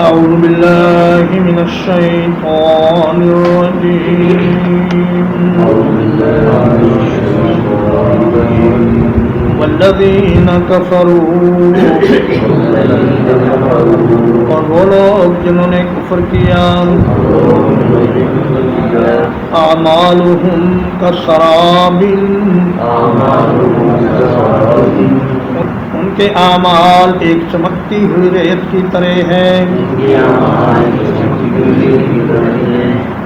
أعوذ بالله من الشيطان الرجيم والذين كفروا اور وہ لوگ جنہوں نے کفر کیا اعمالهم كسراب ان کے اعمال ایک چمکتی ہوئی ریت کی طرح ہے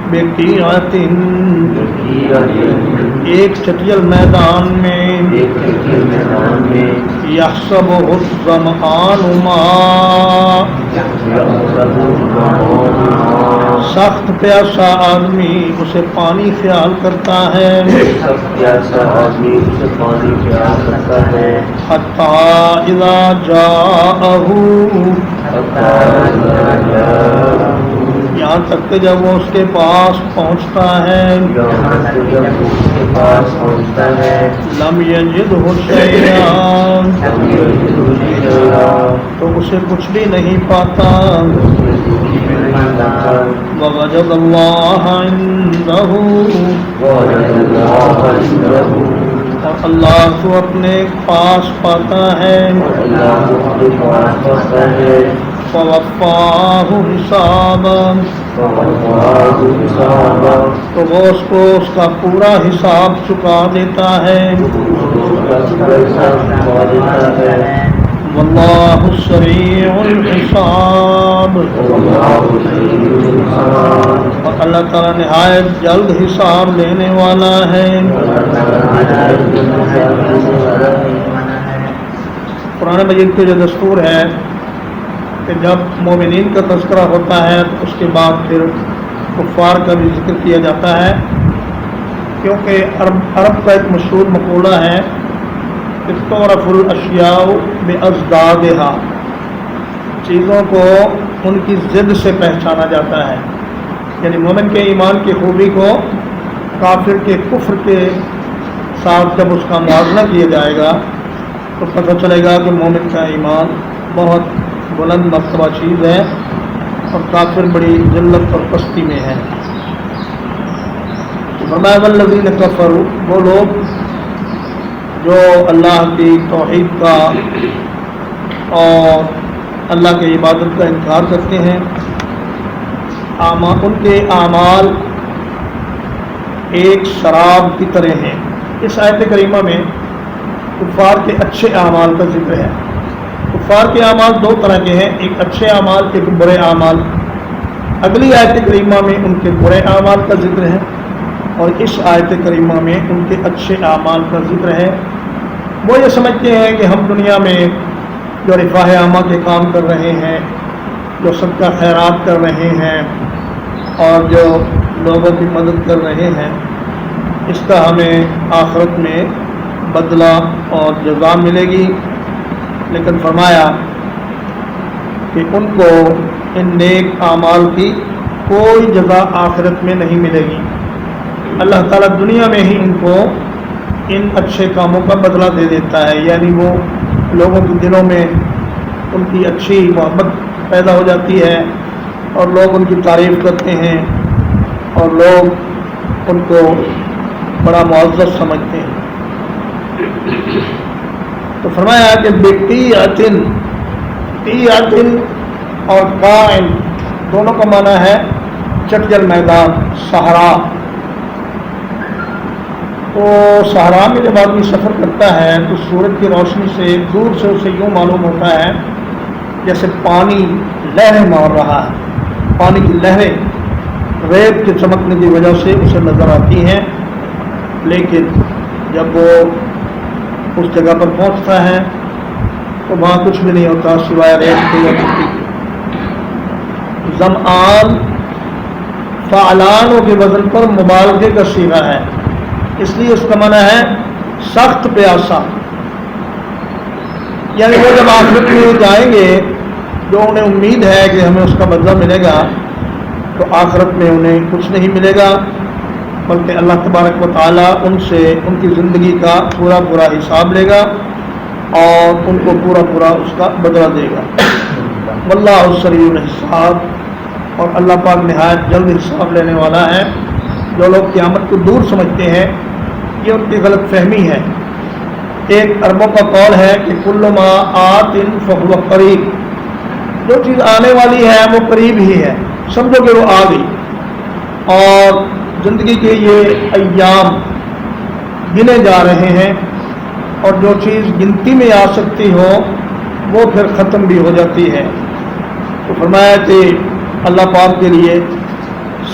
بقیعۃ ایک چٹیل میدان میں یحسبہ الظمآن ماء سخت پیاسا آدمی اسے پانی خیال کرتا ہے حتی اذا جاءہ یہاں تک کہ جب وہ اس کے پاس پہنچتا ہے لم یجدہ شیئا تو اسے کچھ بھی نہیں پاتا ووجد اللہ عنده اور اللہ کو اپنے پاس پاتا ہے فوفاہ حسابا تو وہ اس کو اس کا پورا حساب چکا دیتا ہے واللہ سریع الحساب اور اللہ تعالیٰ نہایت جلد حساب لینے والا ہے قرآن مجید کے جو دستور ہے کہ جب مومنین کا تذکرہ ہوتا ہے تو اس کے بعد پھر کفار کا بھی ذکر کیا جاتا ہے کیونکہ عرب کا ایک مشہور مقولہ ہے کہ تعرف الاشیاء بازدادها چیزوں کو ان کی ضد سے پہچانا جاتا ہے یعنی مومن کے ایمان کی خوبی کو کافر کے کفر کے ساتھ جب اس کا موازنہ کیا جائے گا تو پتہ چلے گا کہ مومن کا ایمان بہت بلند مرتبہ چیز ہے اور کافر بڑی ذلت اور پستی میں ہے فرمایا والذین کفروا وہ لوگ جو اللہ کی توحید کا اور اللہ کی عبادت کا انکار کرتے ہیں ان کے اعمال ایک شراب کی طرح ہیں اس آیت کریمہ میں کفار کے اچھے اعمال کا ذکر ہے کفار کے اعمال دو طرح کے ہیں ایک اچھے اعمال ایک برے اعمال اگلی آیت کریمہ میں ان کے برے اعمال کا ذکر ہے اور اس آیت کریمہ میں ان کے اچھے اعمال کا ذکر ہے وہ یہ سمجھتے ہیں کہ ہم دنیا میں جو رفاہ عامہ کے کام کر رہے ہیں جو صدقہ خیرات کر رہے ہیں اور جو لوگوں کی مدد کر رہے ہیں اس کا ہمیں آخرت میں بدلہ اور جزا ملے گی لیکن فرمایا کہ ان کو ان نیک اعمال کی کوئی جزا آخرت میں نہیں ملے گی اللہ تعالیٰ دنیا میں ہی ان کو ان اچھے کاموں کا بدلہ دے دیتا ہے یعنی وہ لوگوں کے دلوں میں ان کی اچھی محبت پیدا ہو جاتی ہے اور لوگ ان کی تعریف کرتے ہیں اور لوگ ان کو بڑا معزز سمجھتے ہیں تو فرمایا کہ بقیعۃ اور قائم دونوں کا معنی ہے چٹجل میدان صحرا تو صحرا میں جب آدمی سفر کرتا ہے تو سورج کی روشنی سے دور سے اسے یوں معلوم ہوتا ہے جیسے پانی لہریں مار رہا ہے پانی کی لہریں ریت کے چمکنے کی وجہ سے اسے نظر آتی ہیں لیکن جب وہ اس جگہ پر پہنچتا ہے تو وہاں کچھ بھی نہیں ہوتا سوائے ریت کے یا مٹی کے ظمآن فعلانوں کے وزن پر مبالغے کا صیغہ ہے اس لیے اس کا معنی ہے سخت پیاسا یعنی وہ جب آخرت میں جائیں گے جو انہیں امید ہے کہ ہمیں اس کا بدلہ ملے گا تو آخرت میں انہیں کچھ نہیں ملے گا بلکہ اللہ تبارک و تعالیٰ ان سے ان کی زندگی کا پورا حساب لے گا اور ان کو پورا اس کا بدلہ دے گا واللہ سریع الحساب، اور اللہ پاک نہایت جلد حساب لینے والا ہے۔ جو لوگ قیامت کو دور سمجھتے ہیں یہ ان کی غلط فہمی ہے۔ ایک عربوں کا قول ہے کہ کل ما آت فہو قریب، جو چیز آنے والی ہے وہ قریب ہی ہے، سمجھو کہ وہ آ گئی، اور زندگی کے یہ ایام گنے جا رہے ہیں، اور جو چیز گنتی میں آ سکتی ہو وہ پھر ختم بھی ہو جاتی ہے۔ تو فرمایا کہ اللہ پاک کے لیے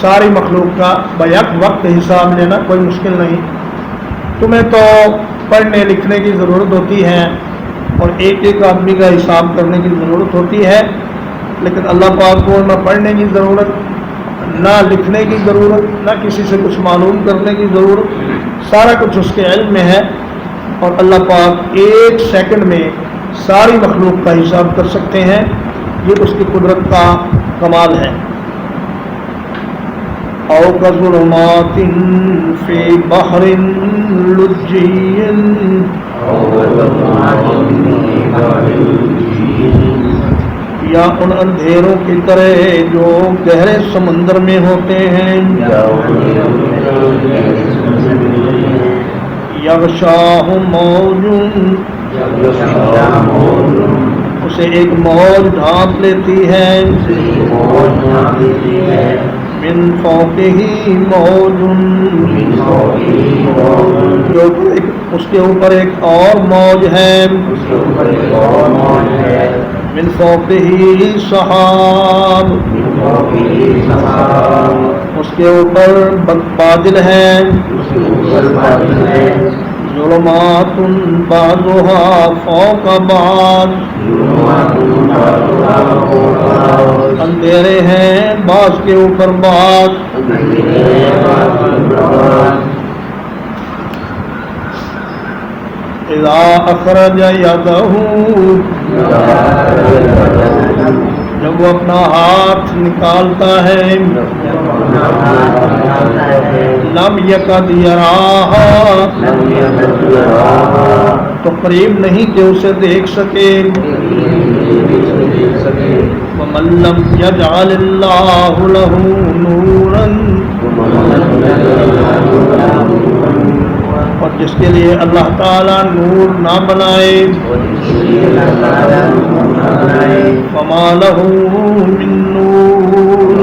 ساری مخلوق کا بیک وقت حساب لینا کوئی مشکل نہیں۔ تمہیں تو پڑھنے لکھنے کی ضرورت ہوتی ہے اور ایک ایک آدمی کا حساب کرنے کی ضرورت ہوتی ہے، لیکن اللہ پاک کو نہ پڑھنے کی ضرورت، نہ لکھنے کی ضرورت، نہ کسی سے کچھ معلوم کرنے کی ضرورت، سارا کچھ اس کے علم میں ہے، اور اللہ پاک ایک سیکنڈ میں ساری مخلوق کا حساب کر سکتے ہیں۔ یہ اس کی قدرت کا کمال ہے۔ او کظلمات فی بحر لجی، یا ان اندھیروں کی طرح جو گہرے سمندر میں ہوتے ہیں، یغشاہ موج، اسے ایک موج ڈھانپ لیتی ہے، من فوقہ موج، جو اس کے اوپر ایک اور موج ہے، من فوقہ سحاب، اس کے اوپر بادل ہے، ظلمات بعضها فوق بعض، اندھیرے ہیں بعض کے اوپر بعض، اذا اخرج یدہ، جب وہ اپنا ہاتھ نکالتا ہے، لم یکد یراہا، تو قریب نہیں کہ اسے دیکھ سکے، ومن لم یجعل اللہ لہ نورا، اور جس کے لیے اللہ تعالیٰ نور نہ بنائے، فما لہ من نور،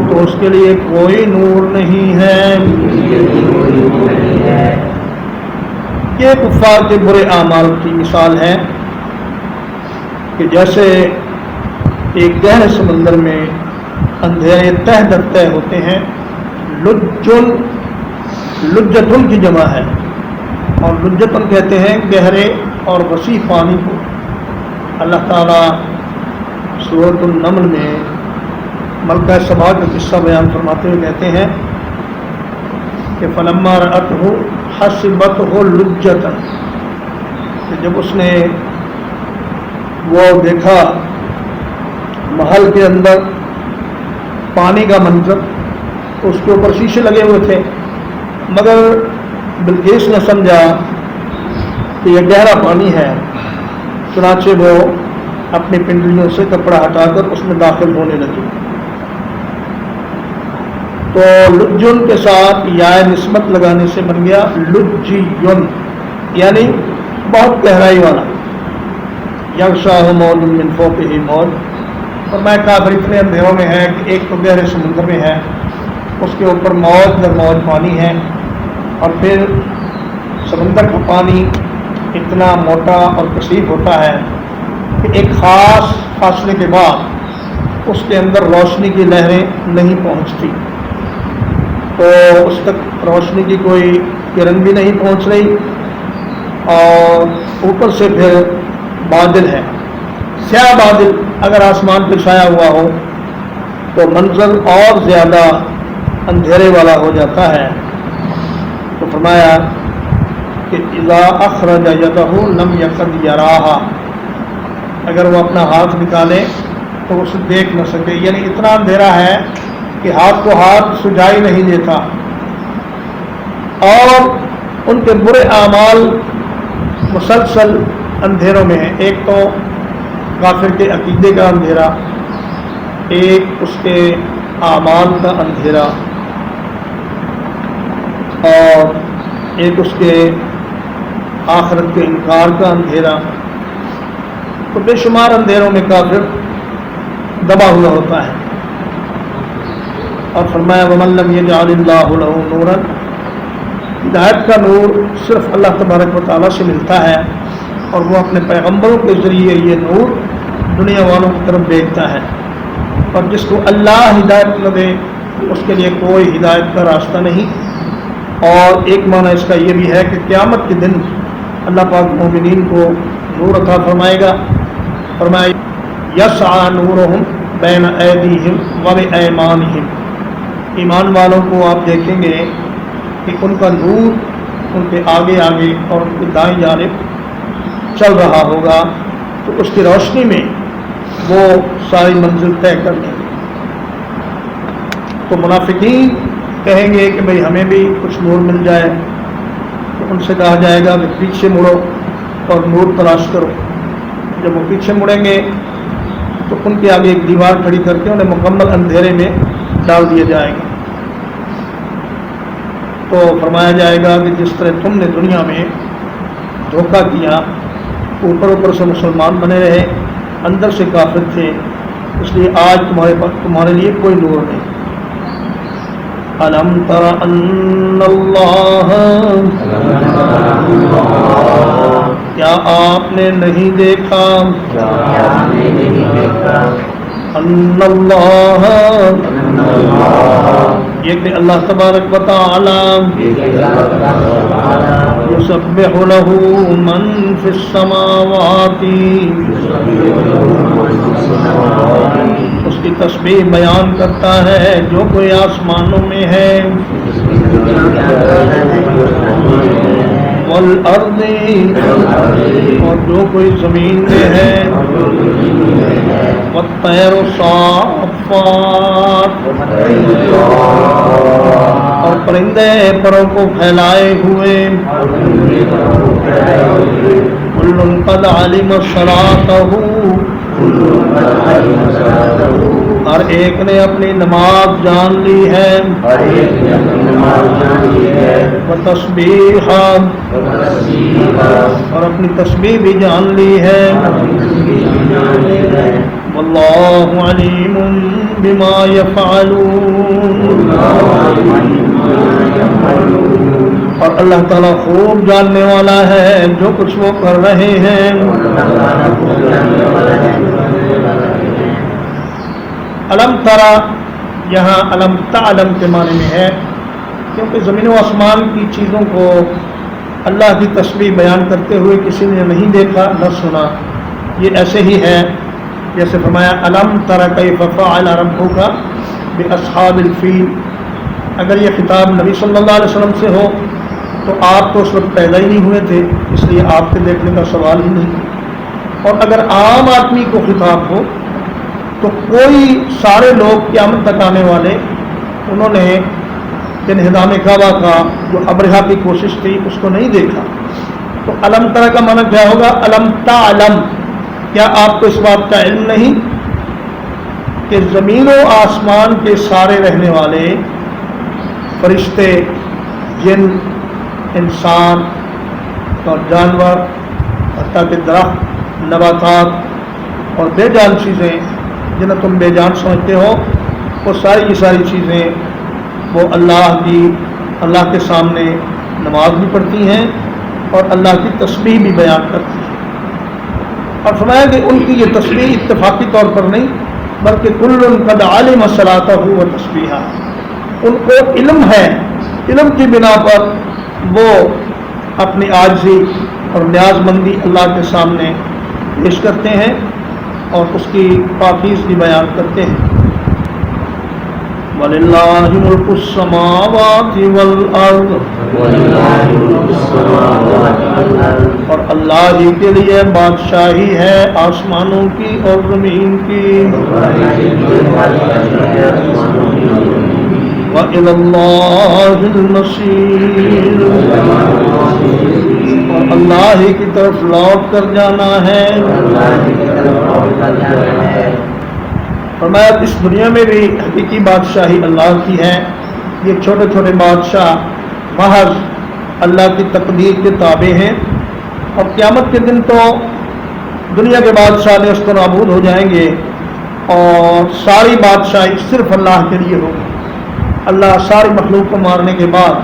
تو اس کے لیے کوئی نور نہیں ہے۔ یہ کفار کے برے اعمال کی مثال ہے کہ جیسے ایک گہرے سمندر میں اندھیرے تہ در تہ ہوتے ہیں، لجتن کی جمع ہے، اور لجتن کہتے ہیں گہرے اور وسیع پانی کو۔ اللہ تعالیٰ سورۃ النمل میں ملکہ سبا کا قصہ بیان فرماتے ہوئے کہتے ہیں کہ فلما رأتہ حسبتہ لجۃ، کہ جب اس نے وہ دیکھا محل کے اندر پانی کا منظر، اس کے اوپر شیشے لگے ہوئے تھے، مگر بلقیس نے سمجھا کہ یہ گہرا پانی ہے، چنانچہ وہ اپنی پنڈلیوں سے کپڑا ہٹا کر اس میں داخل ہونے لگی۔ تو لجن کے ساتھ یا نسبت لگانے سے بن گیا لجیون، یعنی بہت گہرائی والا۔ یغشاہ موج من فوقہ موج، اور میں کافر اتنے اندھیروں میں ہے کہ ایک تو گہرے سمندر میں ہے، اس کے اوپر موج در موج پانی ہے، اور پھر سمندر کا پانی اتنا موٹا اور کثیف ہوتا ہے کہ ایک خاص فاصلے کے بعد اس کے اندر روشنی کی لہریں نہیں پہنچتی، تو اس تک روشنی کی کوئی کرن بھی نہیں پہنچ رہی، اور اوپر سے پھر بادل ہے، سیاہ بادل اگر آسمان پہ چھایا ہوا ہو تو منظر اور زیادہ اندھیرے والا ہو جاتا ہے۔ تو فرمایا کہ اذا اخرج یدہ لم یکد یراہا، اگر وہ اپنا ہاتھ نکالے تو اسے دیکھ نہ سکے، یعنی اتنا اندھیرا ہے کہ ہاتھ کو ہاتھ سجائی نہیں دیتا۔ اور ان کے برے اعمال مسلسل اندھیروں میں ہیں۔ ایک تو کافر کے عقیدے کا اندھیرا، ایک اس کے اعمال کا اندھیرا، اور ایک اس کے آخرت کے انکار کا اندھیرا۔ تو بے شمار اندھیروں میں کافر دبا ہوا ہوتا ہے۔ اور فرمایا وَمَن لَّمْ يَجْعَلِ اللَّهُ لَهُ نُورًا، ہدایت کا نور صرف اللہ تبارک و تعالیٰ سے ملتا ہے، اور وہ اپنے پیغمبروں کے ذریعے یہ نور دنیا والوں کی طرف بھیجتا ہے۔ اور جس کو اللہ ہدایت نہ دے اس کے لیے کوئی ہدایت کا راستہ نہیں۔ اور ایک معنی اس کا یہ بھی ہے کہ قیامت کے دن اللہ پاک مومنین کو نور عطا فرمائے گا۔ فرمایا یسعی نورہم بین ایدیہم وبایمانہم، ایمان والوں کو آپ دیکھیں گے کہ ان کا نور ان کے آگے آگے اور ان کے دائیں جانب چل رہا ہوگا، تو اس کی روشنی میں وہ ساری منزل طے کر لیں گے۔ تو منافقین کہیں گے کہ بھئی ہمیں بھی کچھ نور مل جائے، تو ان سے کہا جائے گا کہ پیچھے مڑو اور نور تلاش کرو۔ جب وہ پیچھے مڑیں گے تو ان کے آگے ایک دیوار کھڑی کر کے انہیں مکمل اندھیرے میں ڈال دیا جائے گا۔ تو فرمایا جائے گا کہ جس طرح تم نے دنیا میں دھوکہ کیا، اوپر اوپر سے مسلمان بنے رہے، اندر سے کافر تھے، اس لیے آج تمہارے لیے کوئی نور نہیں۔ أَلَمْ تَرَ أَنَّ اللَّهَ، کیا آپ نے نہیں دیکھا، أَنَّ اللَّهَ، یہ کہ اللہ تبارک و تعالی، یسبح لہ من فی السماوات، اس کی تسبیح بیان کرتا ہے جو کوئی آسمانوں میں ہے، والارض، اور جو کوئی زمین میں ہے، والطیر صافات، اور پرندے پروں کو پھیلائے ہوئے، کل قد علم صلاتہ، ہر ایک نے اپنی نماز جان لی ہے، وتسبیحا، اور اپنی تسبیح بھی جان لی ہے، واللہ علیم بما یفعلون، اور اللہ تعالیٰ خوب جاننے والا ہے جو کچھ وہ کر رہے ہیں۔ علم ترا، یہاں علم تعلم کے معنی میں ہے، کیونکہ زمین و آسمان کی چیزوں کو اللہ کی تسبیح بیان کرتے ہوئے کسی نے نہیں دیکھا نہ سنا۔ یہ ایسے ہی ہے جیسے فرمایا علم تر کیف فعل ربک باصحاب الفیل۔ اگر یہ خطاب نبی صلی اللہ علیہ وسلم سے ہو تو آپ تو اس وقت پیدا ہی نہیں ہوئے تھے، اس لیے آپ کے دیکھنے کا سوال ہی نہیں۔ اور اگر عام آدمی کو خطاب ہو تو کوئی سارے لوگ قیامت تک آنے والے، انہوں نے انہدام کعبہ کا جو ابرہہ کی کوشش تھی اس کو نہیں دیکھا۔ تو علم ترا کا معنی کیا ہوگا؟ علم تعلم، کیا آپ کو اس بات کا علم نہیں کہ زمین و آسمان کے سارے رہنے والے فرشتے، جن، انسان اور جانور، حتیٰ کہ درخت، نباتات اور بے جان چیزیں جنہیں تم بے جان سمجھتے ہو، وہ ساری کی ساری چیزیں وہ اللہ کے سامنے نماز بھی پڑھتی ہیں اور اللہ کی تسبیح بھی بیان کرتی ہیں۔ اور فرمایا کہ ان کی یہ تسبیح اتفاقی طور پر نہیں بلکہ کل قد علم صلاتہ و تسبیحہ، ان کو علم ہے، علم کی بنا پر وہ اپنی عاجزی اور نیاز مندی اللہ کے سامنے پیش کرتے ہیں اور اس کی پاکیزگی بیان کرتے ہیں۔ وَلِلَّهِ مُلْكُ السَّمَاوَاتِ وَالْأَرْضِ، اور اللہ ہی کے لیے بادشاہی ہے آسمانوں کی اور زمین کی۔ إلى الله المصير، اور اللہ ہی کی طرف لوٹ کر جانا ہے۔ فرمایا اس دنیا میں بھی حقیقی بادشاہی اللہ کی ہے، یہ چھوٹے چھوٹے بادشاہ محض اللہ کی تقدیر کے تابع ہیں، اور قیامت کے دن تو دنیا کے بادشاہ نیست و نابود ہو جائیں گے اور ساری بادشاہی صرف اللہ کے لیے ہوگی۔ اللہ ساری مخلوق کو مارنے کے بعد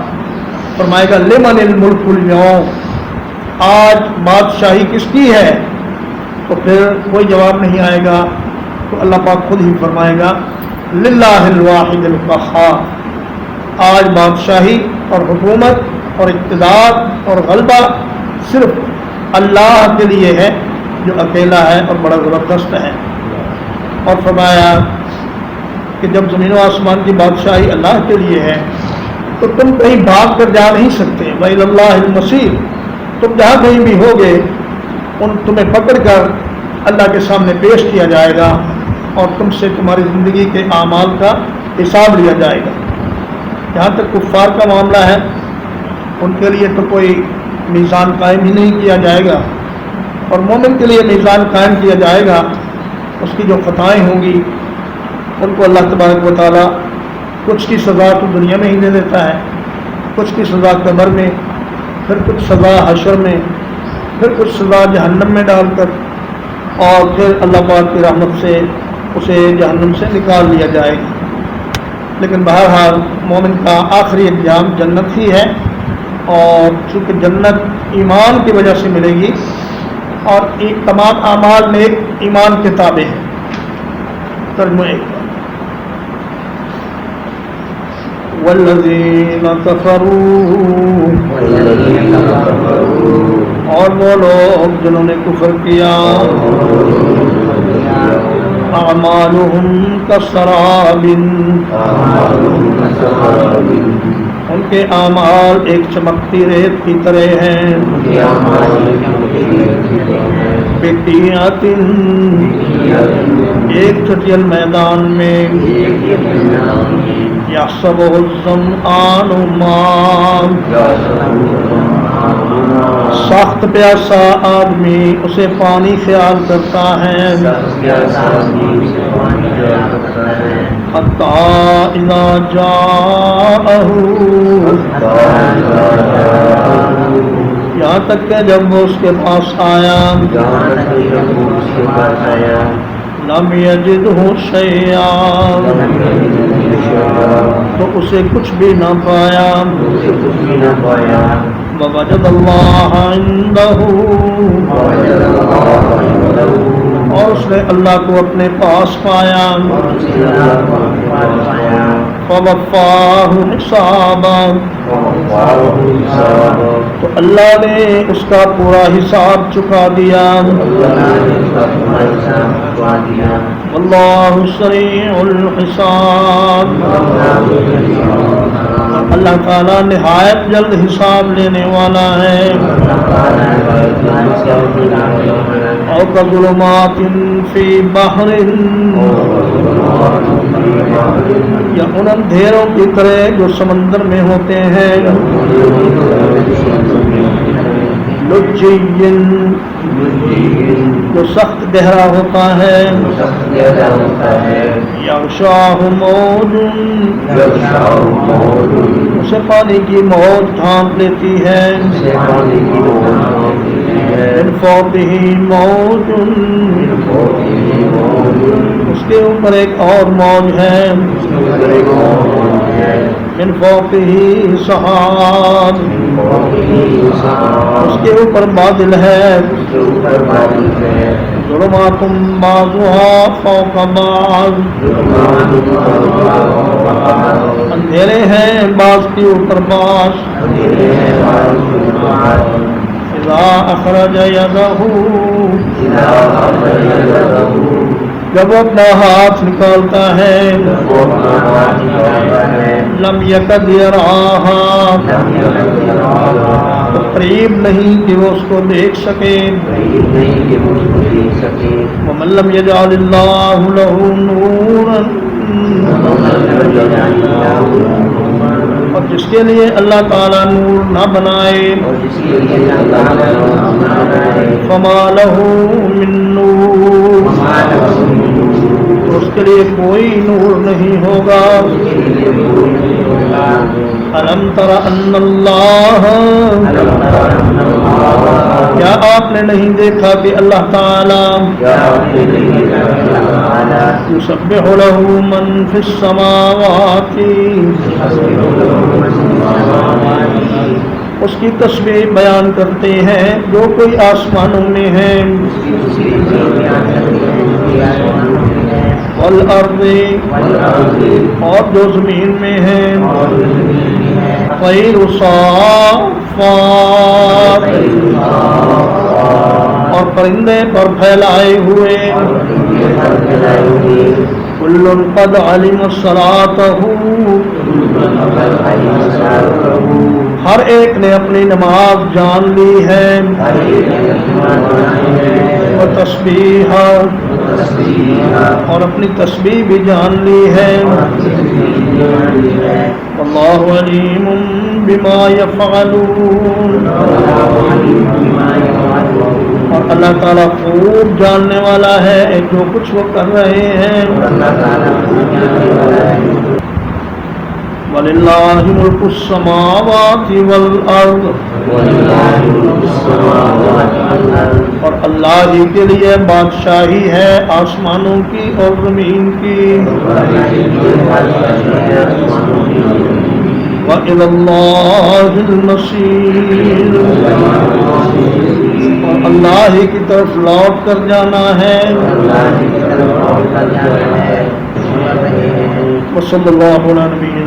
فرمائے گا لمن الملک اليوم، آج بادشاہی کس کی ہے؟ تو پھر کوئی جواب نہیں آئے گا، تو اللہ پاک خود ہی فرمائے گا للہ الواحد القہار، آج بادشاہی اور حکومت اور اقتدار اور غلبہ صرف اللہ کے لیے ہے جو اکیلا ہے اور بڑا زبردست ہے۔ اور فرمایا کہ جب زمین و آسمان کی بادشاہی اللہ کے لیے ہے تو تم کہیں بھاگ کر جا نہیں سکتے، وَإِلَى اللَّهِ الْمَصِيرُ، تم جہاں کہیں بھی ہوگے تمہیں پکڑ کر اللہ کے سامنے پیش کیا جائے گا اور تم سے تمہاری زندگی کے اعمال کا حساب لیا جائے گا۔ جہاں تک کفار کا معاملہ ہے ان کے لیے تو کوئی میزان قائم ہی نہیں کیا جائے گا، اور مومن کے لیے میزان قائم کیا جائے گا۔ اس کی جو خطائیں ہوں گی ان کو اللہ تبارک و تعالیٰ کچھ کی سزا تو دنیا میں ہی دے دیتا ہے، کچھ کی سزا قبر میں، پھر کچھ سزا حشر میں، پھر کچھ سزا جہنم میں ڈال کر، اور پھر اللہ پاک کی رحمت سے اسے جہنم سے نکال لیا جائے گا۔ لیکن بہرحال مومن کا آخری انجام جنت ہی ہے، اور چونکہ جنت ایمان کی وجہ سے ملے گی اور تمام اعمال نیک ایمان کے تابع ہیں۔ ترجمہ ایک والذین کفروا، اور وہ لوگ جنہوں نے کفر کیا، اعمالهم کسراب، ان کے اعمال ایک چمکتی ریت کی طرح ہیں، بقیعۃ، ایک چٹیل میدان میں، یحسبہ الظمآن ماء، سخت پیاسا آدمی اسے پانی خیال کرتا ہے، حتی اذا جاءہ، یہاں تک کہ جب وہ اس کے پاس آیا، لم یجدہ شیئا، تو اسے کچھ بھی نہ پایا، ووجد اللہ عندہ، اور اس نے اللہ کو اپنے پاس پایا، فوفاہ حسابا، تو اللہ نے اس کا پورا حساب چکا دیا، واللہ سریع الحساب، اللہ تعالیٰ نہایت جلد حساب لینے والا ہے۔ اور کظلمات فی بحر، یا ان اندھیروں کی طرح جو سمندر میں ہوتے ہیں، لجی، جو سخت گہرا ہوتا ہے، یغشاہ موج، اسے پانی کی موج ڈھانپ لیتی ہے، من فوقہ موج، اس کے اوپر ایک اور موج ہے، من فوقہ سحاب، اس کے اوپر بادل ہے، ظلمات بعضها فوق بعض، اندھیرے ہیں بعض کے اوپر بعض، اذا اخرج یدہ، جب وہ اپنا ہاتھ نکالتا ہے، لم یکد یراہا، تو قریب نہیں کہ وہ اس کو دیکھ سکے، ومن لم یجعل اللہ لہ نورا، اور جس کے لیے اللہ تعالیٰ نور نہ بنائے فما لہ من نور تو اس کے لیے کوئی نور نہیں ہوگا الم تر ان اللہ کیا آپ نے نہیں دیکھا کہ اللہ تعالیٰ یسبح لہ من فی السماوات اس کی تسبیح بیان کرتے ہیں جو کوئی آسمانوں میں ہے والارض اور جو زمین میں ہے طیر صافات اور پرندے پر پھیلائے ہوئے کل قد علم صلاتہ ہر ایک نے اپنی نماز جان لی ہے اور تسبیح اور اپنی تسبیح بھی جان لی ہے اللہ علیم بما یفعلون اور اللہ تعالیٰ خوب جاننے والا ہے جو کچھ وہ کر رہے ہیں وَلِلَّهِ مُلْكُ السَّمَاوَاتِ وَالْأَرْضِ اور اللہ ہی کے لیے بادشاہی ہے آسمانوں کی اور زمین کی وَإِلَى اللَّهِ الْمَصِيرُ اور اللہ ہی کی طرف لوٹ کر جانا ہے وصلی اللہ علیہ نبی